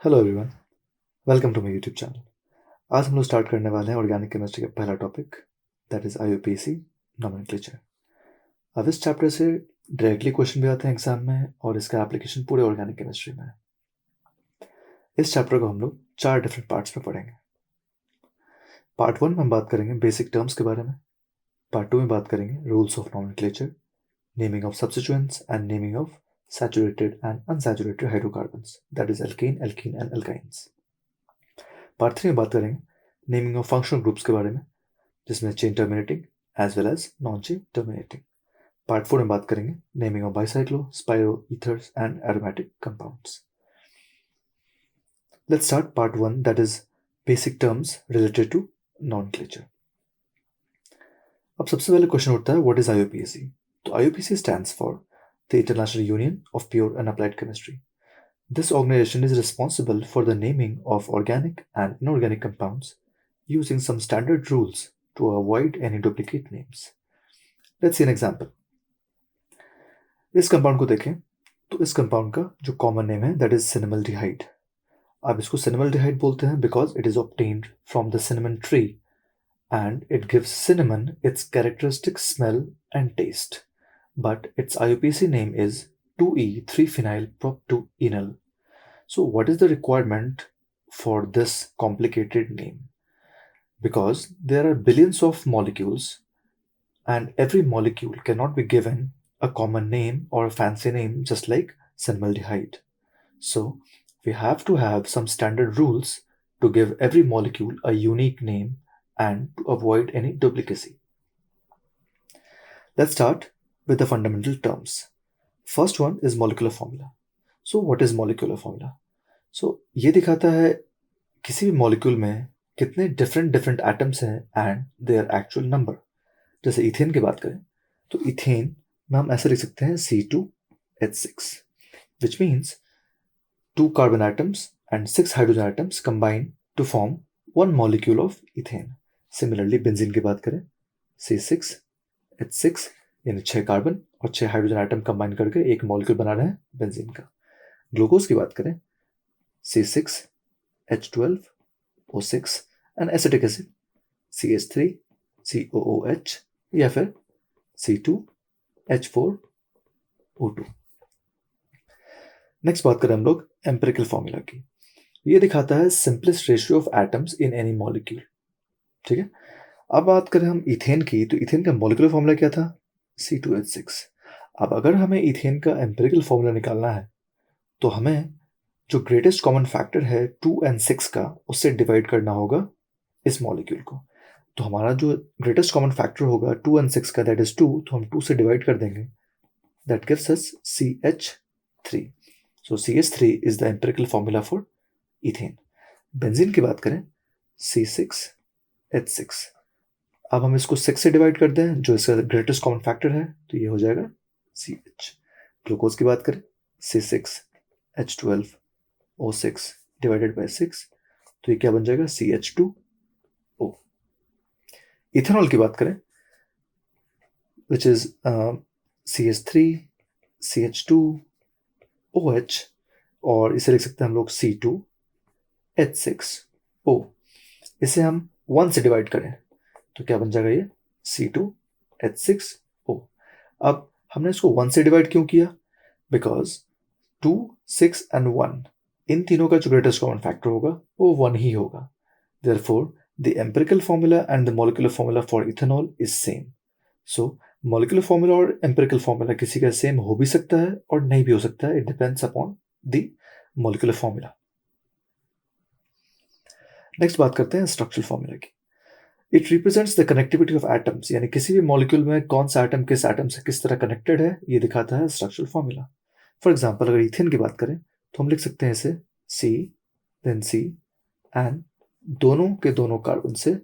Hello everyone, welcome to my YouTube channel. आज हम लोग स्टार्ट करने वाले हैं ऑर्गेनिक केमिस्ट्री का पहला topic, that is IUPAC nomenclature. अब इस चैप्टर से डायरेक्टली क्वेश्चन भी आते हैं एग्जाम में और इसका एप्लीकेशन पूरे ऑर्गेनिक केमिस्ट्री में है। इस चैप्टर को हम लोग 4 डिफरेंट पार्ट्स में पढ़ेंगे। पार्ट 1 में हम बात करेंगे बेसिक टर्म्स के बारे में। पार्ट 2 में बात करेंगे rules of nomenclature, naming of substituents and naming of saturated and unsaturated hydrocarbons, that is alkane, alkene and alkynes. Part 3 में बात करेंगे नेमिंग ऑफ फंक्शनल ग्रुप्स के बारे में, जिसमें chain terminating as well as non chain terminating. Part 4 में बात करेंगे naming of bicyclo, spiro, ethers and aromatic compounds. Let's start part 1, that is basic terms related to nomenclature. अब सबसे पहले क्वेश्चन उठता है व्हाट इज आईयूपीएसी। तो IUPAC stands for the International Union of Pure and Applied Chemistry. This organization is responsible for the naming of organic and inorganic compounds using some standard rules to avoid any duplicate names. Let's see an example. इस compound को देखें तो इस compound का जो common name है that is सिनेमल्डिहाइड। आप इसको सिनेमल्डिहाइड बोलते हैं because it is obtained from the cinnamon tree and it gives cinnamon its characteristic smell and taste. But its IUPAC name is 2E3-phenyl prop-2-enol. So what is the requirement for this complicated name? Because there are billions of molecules and every molecule cannot be given a common name or a fancy name just like cinnamaldehyde. So we have to have some standard rules to give every molecule a unique name and to avoid any duplicacy. Let's start with the fundamental terms. First one is molecular formula. So what is molecular formula? So ये दिखाता है किसी भी molecule में कितने different atoms हैं and their actual number. जैसे ethane की बात करें तो इथेन में हम ऐसे लिख सकते हैं C2H6, which means 2 carbon atoms and 6 hydrogen atoms combine to form one molecule of ethane. Similarly benzene की बात करें C6H6 यानी 6 कार्बन और 6 हाइड्रोजन एटम कंबाइन करके एक मॉलिक्यूल बना रहे हैं बेंजीन का। ग्लूकोज की बात करें C6H12O6 and acetic acid CH3COOH या फिर C2H4O2। नेक्स्ट बात करें हम लोग एम्पिरिकल फॉर्मूला की। ये दिखाता है simplest ratio of atoms in any molecule. ठीक है, अब बात करें हम इथेन की तो इथेन का मॉलिक्यूलर फॉर्मूला क्या था C2H6। अब अगर हमें इथेन का एम्पिरिकल फॉर्मूला निकालना है तो हमें जो ग्रेटेस्ट कॉमन फैक्टर है 2 and 6 का उससे डिवाइड करना होगा इस मॉलिक्यूल को। तो हमारा जो ग्रेटेस्ट कॉमन फैक्टर होगा 2 and 6 का दैट इज 2, तो हम 2 से डिवाइड कर देंगे, that gives us CH3। So CH3 is the empirical formula for ethane. Benzene की बात करें C6H6। अब हम इसको 6 से डिवाइड कर दें जो इसका ग्रेटेस्ट कॉमन फैक्टर है तो ये हो जाएगा CH। ग्लूकोज की बात करें C6H12O6 डिवाइडेड बाय 6 तो ये क्या बन जाएगा CH2O। इथेनॉल की बात करें विच इज CH3CH2OH और इसे लिख सकते हैं हम लोग C2H6O। इसे हम 1 से डिवाइड करें तो क्या बन जाएगा ये C2H6O। अब हमने इसको 1 से डिवाइड क्यों किया? बिकॉज 2, 6 एंड 1 इन तीनों का जो ग्रेटेस्ट कॉमन फैक्टर होगा वो 1 ही होगा। Therefore the empirical formula and the molecular formula for ethanol is same. So molecular formula और एम्पिरिकल फॉर्मूला किसी का सेम हो भी सकता है और नहीं भी हो सकता है, it depends upon the molecular formula. Next बात करते हैं स्ट्रक्चरल फॉर्मूला की। It represents the connectivity of atoms, यानी किसी भी मॉलिक्यूल में कौन सा एटम किस एटम से किस तरह कनेक्टेड है ये दिखाता है स्ट्रक्चरल फॉर्मूला। फॉर एग्जाम्पल अगर इथेन की बात करें तो हम लिख सकते हैं इसे C देन C एंड दोनों के दोनों कार्बन से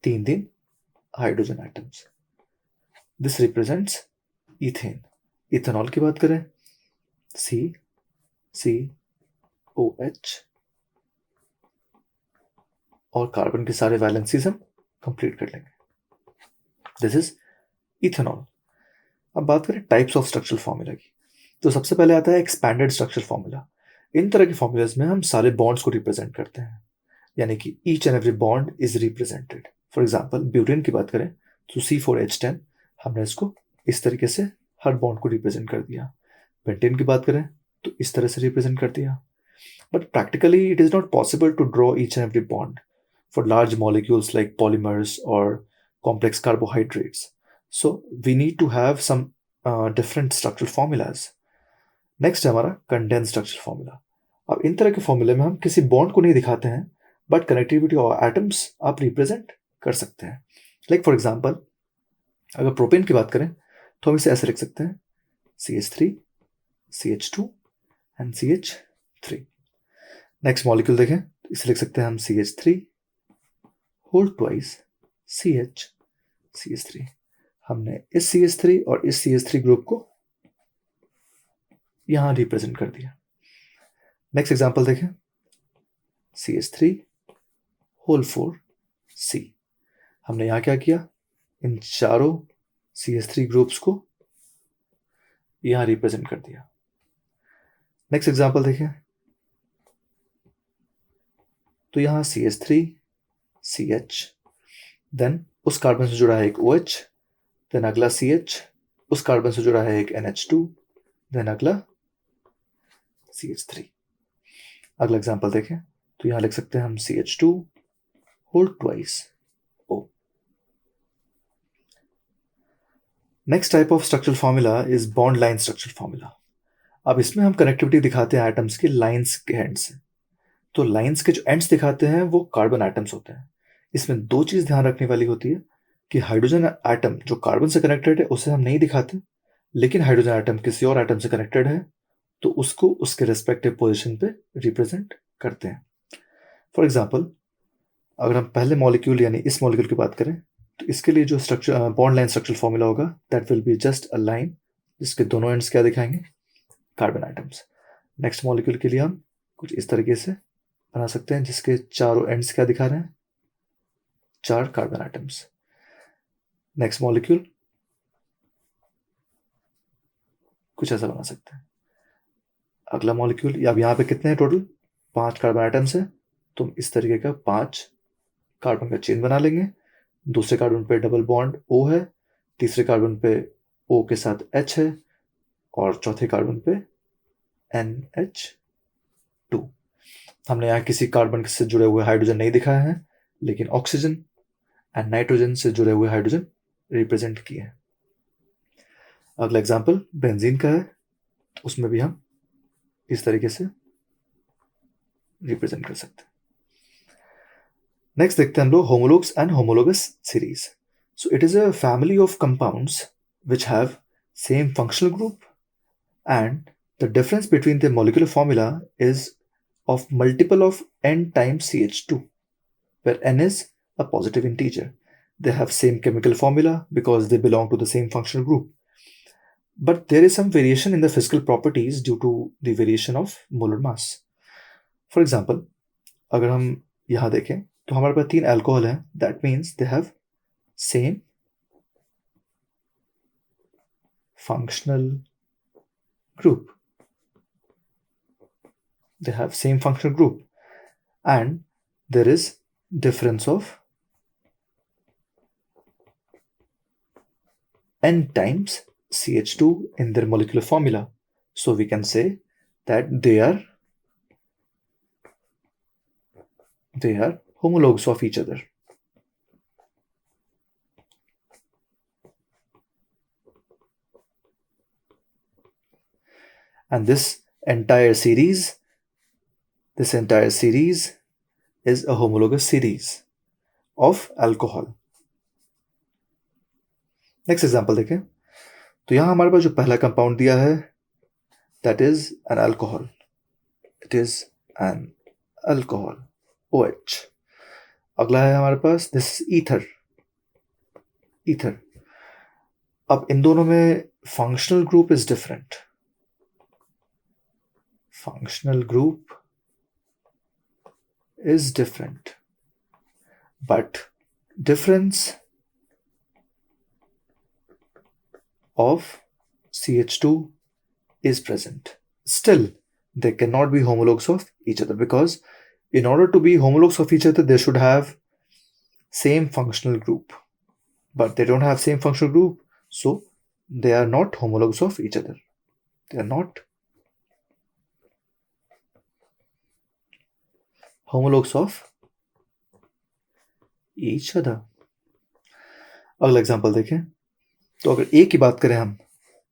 3 hydrogen atoms. This represents ethane. Ethanol की बात करें CCOH और कार्बन के सारे वैलेंसीज हम कंप्लीट कर लेंगे। This is ethanol. अब बात करें टाइप्स ऑफ स्ट्रक्चरल फॉर्मूला की तो सबसे पहले आता है एक्सपैंडेड स्ट्रक्चरल फॉर्मूला। इन तरह के फॉर्मूलाज में हम सारे बॉन्ड्स को रिप्रेजेंट करते हैं, यानी कि each and every bond is represented. For example butane की बात करें तो C4H10, हमने इसको इस तरीके से हर बॉन्ड को रिप्रेजेंट कर दिया। पेंटेन की बात करें तो इस तरह से रिप्रेजेंट कर दिया। But practically it is not possible to draw each and every bond for large molecules like polymers or complex carbohydrates. So we need to have some different structural formulas. Next है हमारा condense structure formula. अब इन तरह के फॉर्मूले में हम किसी bond को नहीं दिखाते हैं, बट कनेक्टिविटी ऑफ एटम्स आप रिप्रेजेंट कर सकते हैं। लाइक फॉर एग्जांपल अगर प्रोपेन की बात करें तो हम इसे ऐसे लिख सकते हैं CH3 CH2 and CH3। Next molecule देखें, इसे लिख सकते हैं हम CH3 होल ट्वाइस CH3। हमने इस CH3 और इस CH3 ग्रुप को यहां रिप्रेजेंट कर दिया। नेक्स्ट एग्जांपल देखें, CH3 होल 4 C। हमने यहां क्या किया, इन चारों CH3 ग्रुप्स को यहां रिप्रेजेंट कर दिया। नेक्स्ट एग्जांपल देखें तो यहां CH3 CH, देन उस कार्बन से जुड़ा है एक OH, देन अगला CH, उस कार्बन से जुड़ा है एक NH2, देन अगला CH3। अगला एग्जांपल देखें तो यहां लिख सकते हैं हम CH2 whole twice O। Next type of structural formula is bond line structural formula. अब इसमें हम कनेक्टिविटी दिखाते हैं एटम्स के लाइंस के एंड से। तो लाइंस के जो एंड्स दिखाते हैं वो कार्बन एटम्स होते हैं। इसमें दो चीज ध्यान रखने वाली होती है कि हाइड्रोजन एटम जो कार्बन से कनेक्टेड है उसे हम नहीं दिखाते, लेकिन हाइड्रोजन एटम किसी और एटम से कनेक्टेड है तो उसको उसके रेस्पेक्टिव पोजीशन पे रिप्रेजेंट करते हैं। फॉर एग्जांपल अगर हम पहले मॉलिक्यूल यानी इस मॉलिक्यूल की बात करें तो इसके लिए जो structure bond line structural formula होगा that will be just a line जिसके दोनों एंड्स क्या दिखाएंगे, कार्बन एटम्स। नेक्स्ट मॉलिक्यूल के लिए हम कुछ इस तरीके से बना सकते हैं जिसके चारों एंड्स क्या दिखा रहे हैं, 4 कार्बन एटम्स। नेक्स्ट मॉलिक्यूल कुछ ऐसा बना सकते हैं। अगला मॉलिक्यूल, अब यहाँ पे कितने हैं टोटल, 5 कार्बन एटम्स है, तो हम इस तरीके का 5 कार्बन का चेन बना लेंगे। दूसरे कार्बन पे डबल बॉन्ड O है, तीसरे कार्बन पे O के साथ H है और चौथे कार्बन पे NH2। हमने यहाँ किसी कार्बन से जुड़े हुए हाइड्रोजन नहीं दिखाया है, लेकिन ऑक्सीजन एंड नाइट्रोजन से जुड़े हुए हाइड्रोजन रिप्रेजेंट किए हैं। अगला एग्जांपल बेंजीन का है, तो उसमें भी हम इस तरीके से रिप्रेजेंट कर सकते हैं। नेक्स्ट देखते हैं हम लोग homologues and homologous series. So it is a family of compounds which have same functional group and the difference between the molecular formula is of multiple of n times CH2, where n is a positive integer. They have same chemical formula because they belong to the same functional group. But there is some variation in the physical properties due to the variation of molar mass. For example, अगर हम यहाँ देखें तो हमारे पास 3 alcohol हैं, that means they have same functional group. They have same functional group and there is difference of n times CH2 in their molecular formula. So we can say that they are homologues of each other. And this entire series is a homologous series of alcohol. Next example देखें तो यहां हमारे पास जो पहला compound दिया है that is an alcohol, it is an alcohol OH। अगला है हमारे पास दिस ईथर। अब इन दोनों में functional group is different. but difference of CH2 is present. Still, they cannot be homologues of each other, because in order to be homologues of each other, they should have same functional group, but they don't have same functional group, so they are not homologues of each other. They are not homologues of each other. अगला example देखें, तो अगर A की बात करें हम,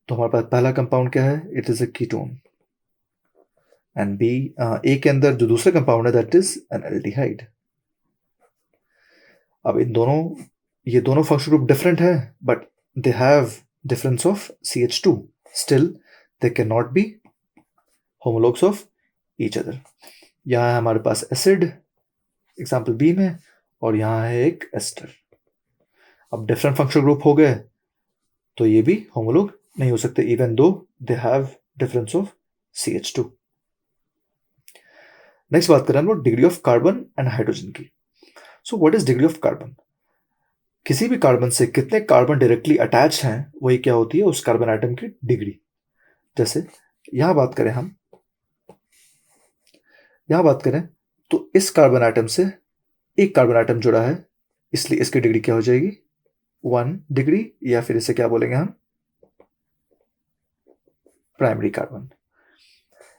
तो हमारे पास पहला कंपाउंड क्या है, it is a ketone, and B A के अंदर जो दूसरा कंपाउंड है दैट इज एन एल्डिहाइड. अब इन दोनों, ये दोनों फंक्शनल ग्रुप डिफरेंट है, but they have difference of CH2. Still they can not be homologs of each other. यहाँ है हमारे पास एसिड एग्जाम्पल बी में, और यहाँ है एक एस्टर. अब डिफरेंट फंक्शनल ग्रुप हो गए, तो ये भी होमोलॉग नहीं हो सकते, even though they have difference of CH2. Next बात करें हम लोग degree of carbon and hydrogen की. So what is degree of carbon? किसी भी कार्बन से कितने कार्बन डायरेक्टली अटैच हैं, वही क्या होती है उस कार्बन आइटम की डिग्री. जैसे यहां बात करें तो इस कार्बन आइटम से एक कार्बन आइटम जुड़ा है, इसलिए इसकी डिग्री क्या हो जाएगी, 1 डिग्री, या फिर इसे क्या बोलेंगे हम, प्राइमरी कार्बन.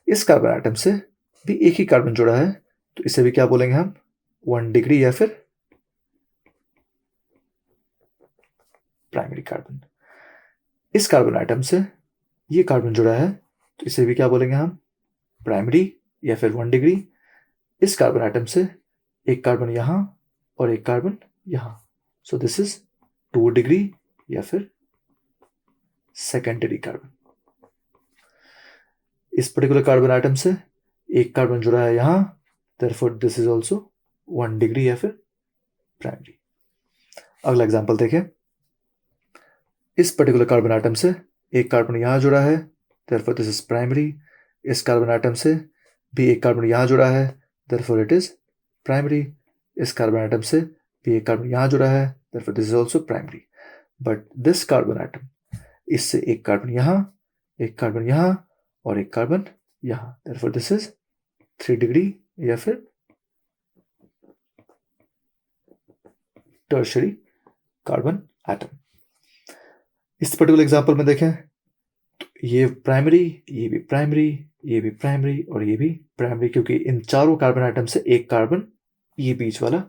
इस कार्बन आइटम से भी एक ही कार्बन जुड़ा है, तो इसे भी क्या बोलेंगे हम, 1 डिग्री या फिर प्राइमरी कार्बन. इस कार्बन आइटम से ये कार्बन जुड़ा है, तो इसे भी क्या बोलेंगे हम, प्राइमरी या फिर 1 डिग्री. इस कार्बन आइटम से एक कार्बन यहां और एक कार्बन यहां, सो दिस इज 2 डिग्री या फिर सेकेंडरी कार्बन. इस पर्टिकुलर कार्बन आइटम से एक कार्बन जुड़ा है यहां, therefore this is also 1 degree या फिर प्राइमरी. अगला एग्जांपल देखें, इस पर्टिकुलर कार्बन आइटम से एक कार्बन यहां जुड़ा है, देयरफॉर दिस इज प्राइमरी. इस कार्बन आइटम से भी एक कार्बन यहां जुड़ा है, देयरफॉर इट इज प्राइमरी. इस कार्बन आइटम से भी एक कार्बन यहां जुड़ा है, therefore this is also primary. But this carbon atom, इससे एक कार्बन यहां, एक कार्बन यहां और एक कार्बन यहां, देयरफॉर दिस इज 3 डिग्री या फिर टर्शियरी कार्बन एटम. इस पर्टिकुलर एग्जांपल में देखें तो ये प्राइमरी, ये भी प्राइमरी, ये भी प्राइमरी और ये भी प्राइमरी, क्योंकि इन चारों कार्बन आइटम से एक कार्बन ये बीच वाला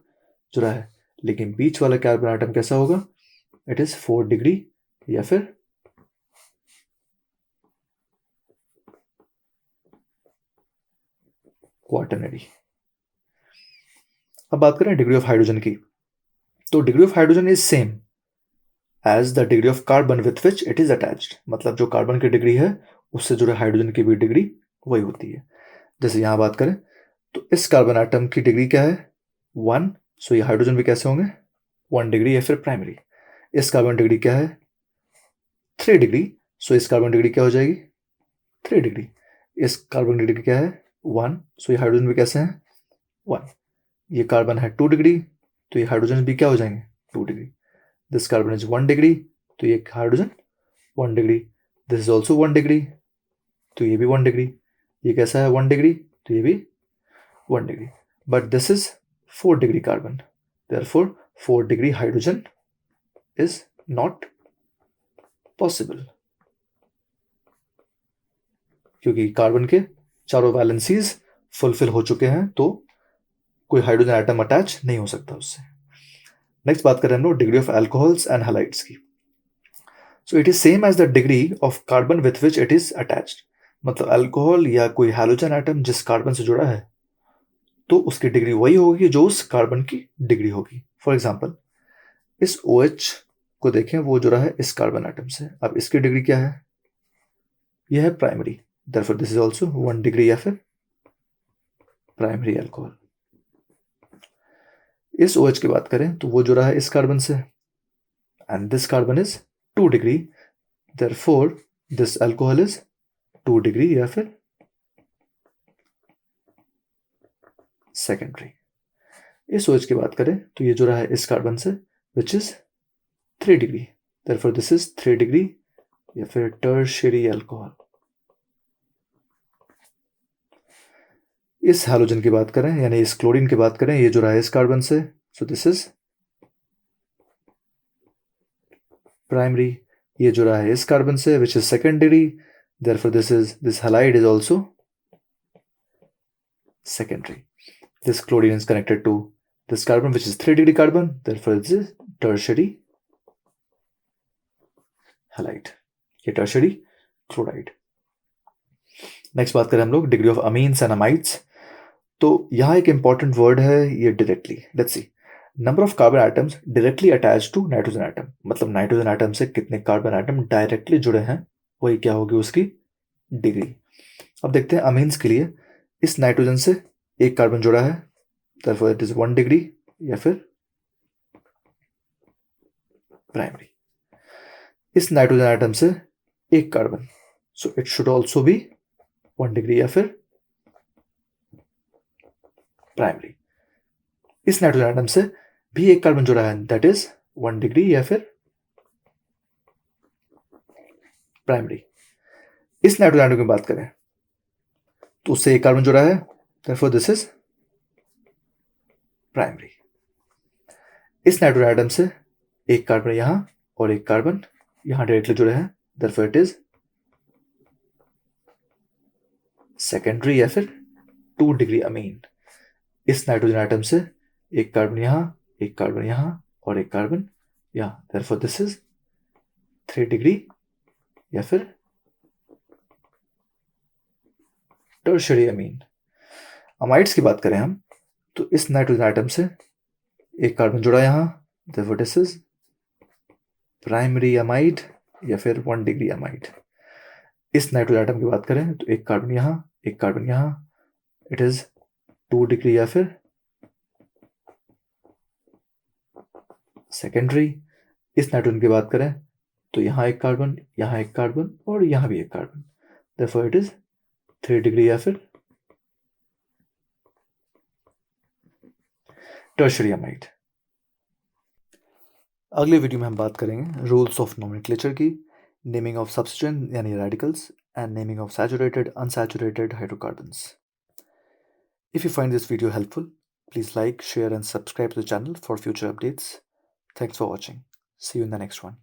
जुड़ा है. लेकिन बीच वाला कार्बन आइटम कैसा होगा, इट इज 4 डिग्री या फिर क्वाटरनरी. अब बात करें डिग्री ऑफ हाइड्रोजन की, तो degree of hydrogen is same as the degree of carbon with which it is attached. मतलब जो कार्बन की डिग्री है उससे जुड़े हाइड्रोजन की भी डिग्री वही होती है. जैसे यहां बात करें तो इस कार्बन आइटम की डिग्री क्या है, 1, सो ये हाइड्रोजन भी कैसे होंगे, 1 डिग्री या फिर प्राइमरी. इस कार्बन डिग्री क्या है, 3 डिग्री, सो इस कार्बन डिग्री क्या हो जाएगी, 3 डिग्री. इस कार्बन डिग्री क्या है, 1, सो ये हाइड्रोजन भी कैसे हैं, 1. ये कार्बन है 2 डिग्री, तो ये हाइड्रोजन भी क्या हो जाएंगे, 2 degree. This carbon is 1 degree, तो ये hydrogen 1 degree. This is also 1 degree, तो ये भी 1 डिग्री. ये कैसा है, 1 डिग्री, तो ये भी 1 degree. But this is 4 degree carbon, therefore 4 degree hydrogen is not possible, क्योंकि कार्बन के चारों वैलेंसीज फुलफिल हो चुके हैं, तो कोई हाइड्रोजन एटम अटैच नहीं हो सकता उससे. नेक्स्ट बात करें हम लोग degree of alcohols and halides की. So it is same as the degree of carbon with which it is attached. मतलब अल्कोहल या कोई हैलोजन एटम जिस कार्बन से जुड़ा है, तो उसकी डिग्री वही होगी जो उस कार्बन की डिग्री होगी. फॉर एग्जाम्पल इस OH को देखें, वो जुड़ा है इस कार्बन एटम से. अब इसकी डिग्री क्या है, यह है primary, therefore this is also 1 degree या फिर प्राइमरी अल्कोहल. इस OH की बात करें तो वो जुड़ा है इस कार्बन से, and this carbon is 2 degree, therefore this alcohol is 2 degree या फिर सेकेंडरी. इस OH की बात करें तो ये जुड़ा है इस कार्बन से, which is 3 degree, therefore this is 3 degree या फिर टर्शियरी अल्कोहल. इस हैलोजन की बात करें यानी इस क्लोरीन की बात करें, ये जुड़ा है इस कार्बन से, सो दिस इज प्राइमरी। ये जुड़ा है इस कार्बन से which is secondary, therefore this halide is also secondary. This chlorine is connected to this carbon, which is 3 degree carbon, therefore it is tertiary halide, ये tertiary chloride. Next बात करें हम लोग degree of amines and amides. तो यहाँ एक important word है ये directly. Let's see, number of carbon atoms directly attach to nitrogen atom, मतलब नाइट्रोजन एटम से कितने कार्बन एटम डायरेक्टली जुड़े हैं, वही क्या होगी उसकी डिग्री। अब देखते हैं अमीन्स के लिए, इस नाइट्रोजन से एक कार्बन जुड़ा है, therefore it is 1 डिग्री या फिर प्राइमरी। इस नाइट्रोजन एटम से एक carbon, so it should also be 1 degree या फिर प्राइमरी। इस नाइट्रोजन एटम से भी एक कार्बन जुड़ा है, दैट इज 1 डिग्री या फिर प्राइमरी। इस नाइट्रोजन एटम की बात करें तो उससे एक कार्बन जुड़ा है, therefore this is प्राइमरी। इस नाइट्रोजन एटम से एक कार्बन यहां और एक कार्बन यहां डायरेक्टली जुड़े हैं, therefore it is सेकेंडरी या फिर 2 डिग्री अमीन। इस नाइट्रोजन एटम से एक कार्बन यहां, एक कार्बन यहां और एक कार्बन यहां, therefore this is 3 डिग्री या फिर टर्शियरी अमीन। अमाइड्स की बात करें हम तो इस नाइट्रोजन एटम से एक कार्बन जुड़ा यहां, therefore this is primary amide या फिर 1 डिग्री अमाइड। इस नाइट्रोजन एटम की बात करें तो एक कार्बन यहां, एक कार्बन यहां, इट इज 2 डिग्री या फिर सेकेंडरी। इस नाइट्रोजन की बात करें तो यहां एक कार्बन और यहां भी एक carbon, therefore it is 3 degree या फिर टर्शियरी अमाइड। अगले वीडियो में हम बात करेंगे रूल्स ऑफ नोमेनक्लेचर की, नेमिंग ऑफ सब्स्टिट्यूएंट यानी radicals and naming of saturated unsaturated hydrocarbons. If you find this video helpful, please like, share and subscribe to the channel for future updates. Thanks for watching. See you in the next one.